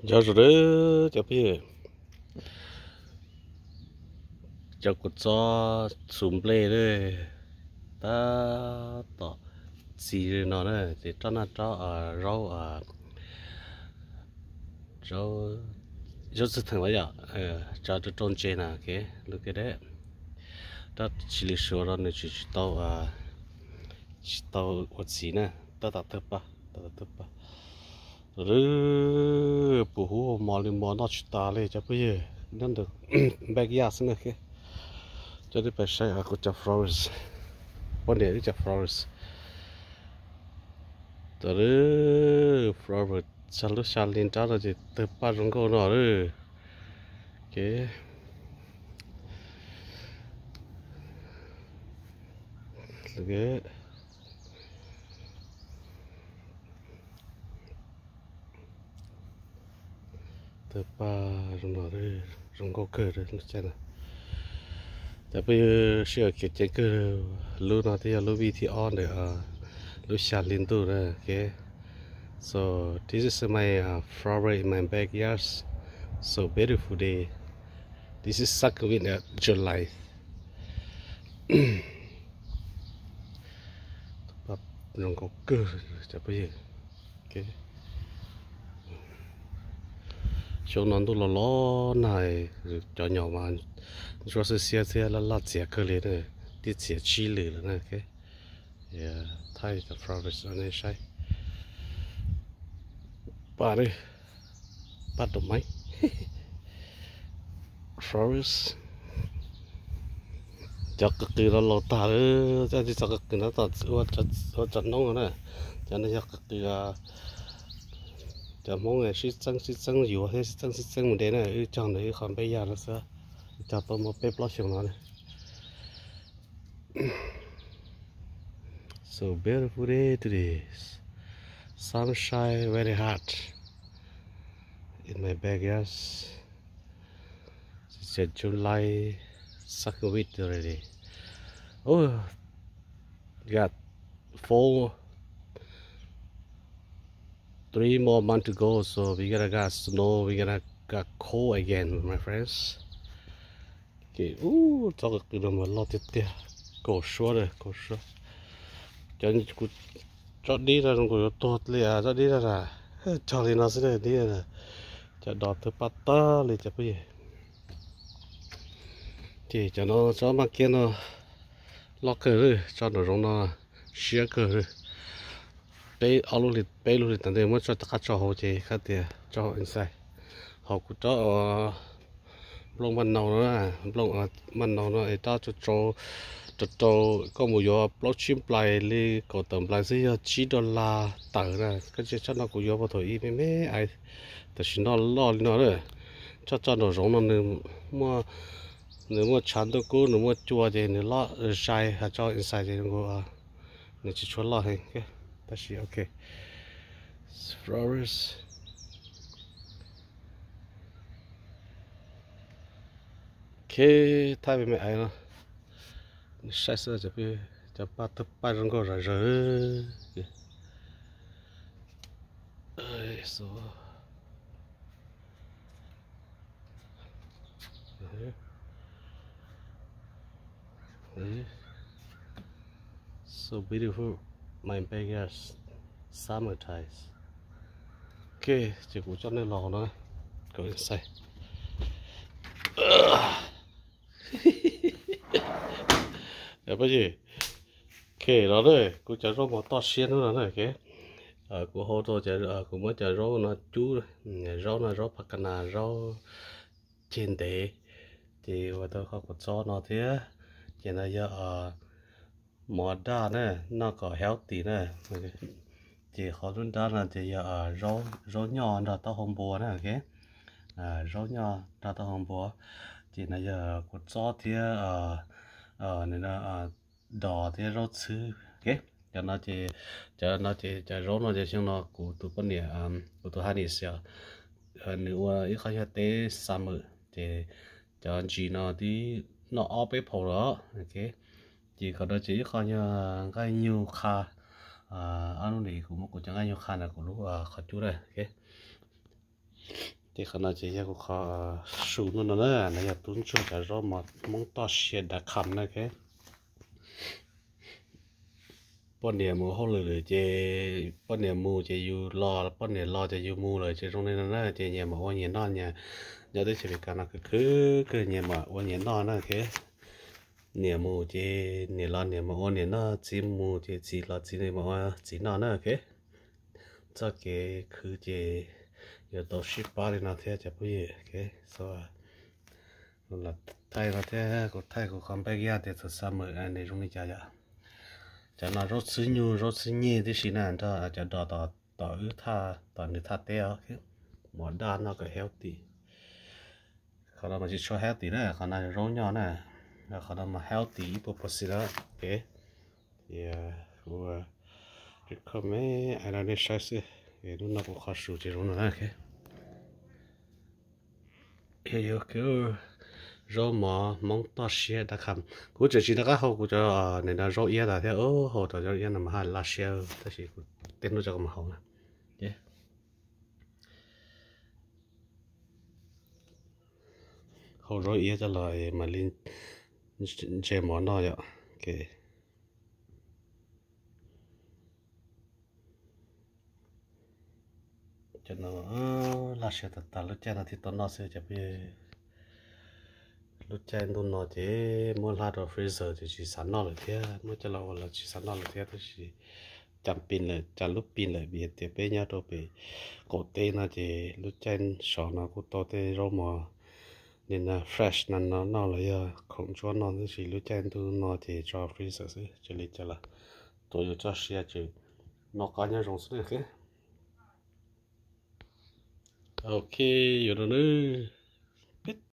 giờ rồi đó cho biết cho cuộc cho sum play đấy ta tỏ gì nó này thì cho nó cho rau rau rau sự thằng bây giờ cho trôn trên à cái lúc cái đấy ta chỉ lịch sử rồi này chỉ tàu vật gì nè ta tập tập ba rồi bố hồ mò nó chỉ ta lấy cho bây giờ nên được bag gas nữa cái cho đi phải xây ở chỗ flowers vấn đề chỗ flowers rồi flower sao lúc sao lên đó rồi từ ba trong câu nó rồi cái cái từ ba trong nó rồi trong câu cơ rồi nó xem nào tại bây giờ sửa cái chế cơ lúc nào thì lúc vi thì on để lúc sao lên tu rồi okay. So this is my flower in my backyard. So beautiful day. This is succulent at July. Bắp rong có cơ cho bây giờ. Okay. Chỗ nó tôi lo này cho nhỏ mà cho sự xe là chè cơ liền này, đi chè chi lử là này cái. Yeah, thay cho flowers ở đây sai. Bà đây, bắt được mấy? Flowers. Cho cực kỳ là lột tả nữa, cho cực kỳ nó tỏ cho nông rồi nè, cho nên cho cực kỳ là cho mong người sĩ tăng nhiều hay sĩ tăng một đến này, chọn đấy còn bây giờ nó sẽ cho tôi một bếp lót xuống nó này. So beautiful day today, sunshine very hot in my backyard. It's July, second week already. Oh, got 3 more months to go, so we gotta got snow, we gotta got cold again, my friends. Okay, cho cái đồ mà lo tiệt tiệt, cổ số rồi, cổ số. Cho đi ra rồi tốt liền, cho đi ra là, cho thì nó sẽ đi là, cho đọt từ bắt ta liền cho bây giờ. Thì cho nó cho mà kia nó lo cờ rồi, cho nó rong nó xé cờ rồi. Bé alo lì tận đây mới cho tất cả cho họ chơi khác thì cho inside họ cũng cho lông ban đầu nữa lông ban đầu nữa cho có một giờ block chim play li có tầm play gì $9 tờ nè cái chuyện cho nó cũng giờ vào thời mấy aiแต่ฉันnó lo nó rồi cho nó rong nó nếu mà chán tôi cố nếu mà chua thì nếu lo sai hay cho inside thì nó nếu chỉ cho lo hay cái that's okay. Flowers. Okay, thay vì mẹ ấy nó sai sơ cho ba tập ba rong có rồi so so beautiful my backyard summer times. Okay, chỉ cũng cho nên lò nó có inside. Để bây giờ kể đó đấy cô chả rau một to xiên nữa này cái cô hô tôi chả cô mới chả rau nó chú rau là rau pakana rau trên tệ thì và tôi không có cho nó thế chỉ là giờ mỏ đa này nó có healthy này thì họ luôn đa là thì giờ rau nhỏ là tao không bùa này cái rau nhỏ là tao không bùa chỉ là giờ cô cho thế này là đỏ thì rau sư cái cho nó chỉ rau nó chỉ xong nó của tụi con nè của tụi hai nè xíu nếu ít khai tế summer thì cho anh chị nó thì nó ở bếp hồ đó cái chỉ có đó chỉ coi như cái nhiều kha anh này cũng một cái nhiều kha là của lúc khó chú này cái thì khả năng chỉ có khó sụn nó nữa này là tuấn cho cái rau mà mong to xe đã khăm này cái bọn niệm mua hỗ lười chế bọn niệm mua chế yêu lo bọn niệm lo chế yêu mua rồi chế trong này nó chế nhà mà quan niệm non nhà nhà đấy chỉ việc cái nào cứ nhà mà quan niệm non nó cái niệm mua chế niệm lo niệm mà quan niệm nó chỉ mua chế chỉ lo chỉ niệm mà chỉ non nó cái cho cái cứ chế giờ đồ ship ba đi nào thế chả bây giờ cái so là thay là thế có thay có không bây giờ thì thật sao mà anh này trong này chả chả nó rót xứ nhẹ thì xin anh cho chả đỏ đỏ đỏ ứ tha đỏ như tha teo cái món đa nó có healthy còn là mà chỉ cho healthy đấy còn là rau nhỏ này là còn là mà healthy purpose đó cái yeah của recommend anh là nên sai sự cái nó cũng khó xử chỉ rau nữa cái cái kiểu rau mà mong to xe đã khăm cú chỉ đã hậu cú cho nên là rau yên là theo hậu cho rau yên là mà hai lá xe thế thì tên nó cho mà hậu nè hậu rau yên cho lại mà lên chế món đó vậy ok cho nó lá xe ta lúc chơi là thì tao nó sẽ chụp lúc chơi nó thì mua lá đồ freezer thì chỉ sẵn nó là thế mua cho lâu là chỉ sẵn nó là thế thôi chỉ chăm pin là chăm lúc pin là bị thì bé nhá đồ bị cổ tê nó thì lúc chơi sọ nó cũng to tê rau mà nên là fresh nó là giờ không cho nó thì lúc chơi nó thì cho freezer chứ chỉ lấy cho là tôi cho xe chứ nó có nhau rong xuống cái ok rồi đó nữa